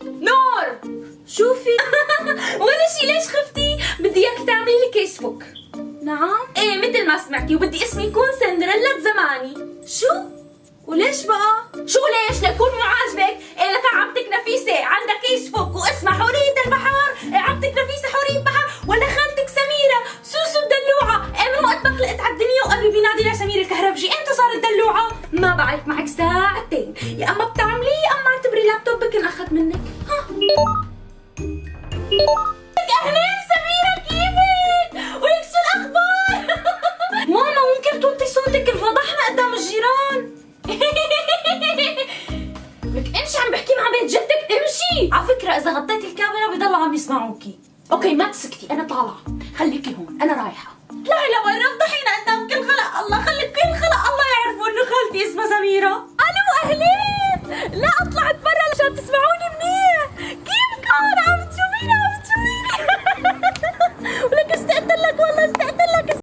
نور شوفي. ولا شي، ليش خفتي؟ بدي اياك تعملي لي كيسبوك. نعم. ايه مثل ما سمعتي، وبدي اسمي يكون سندريلا زماني. شو؟ وليش بقى؟ شو ليش؟ ليكون مو عاجبك؟ إيه لك عمتك نفيسة عندها كيسبوك واسمها حورية البحر، إيه عمتك نفيسة حورية البحر، ولا خالتك سميرة سوسو الدلوعة؟ إيه من وقت ما خلقت على الدنيا وقلبي بينادي لسميرة الكهربجي، إمتى صارت دلوعة؟ ما بعرف، معك ساعتين، يا أما بتعملي يا أما اعتبري لابتوبك انأخذ منك. ها أهلين سميرة، كيفك؟ ولك شو الأخبار؟ ماما ممكن توطي صوتك، انفضحنا قدام الجيران. لك امشي، عم بحكي مع بيت جدك، امشي. على فكرة إذا غطيتي الكاميرا بضلوا عم يسمعوكي. أوكي ما تسكتي، أنا طالعة، خليكي هون، أنا رايحة. لا وين رفضحينا قدام كل خلق الله، خلي كل خلق الله يعرفوا إنه خالتي اسمها سميرة. ألو أهلين.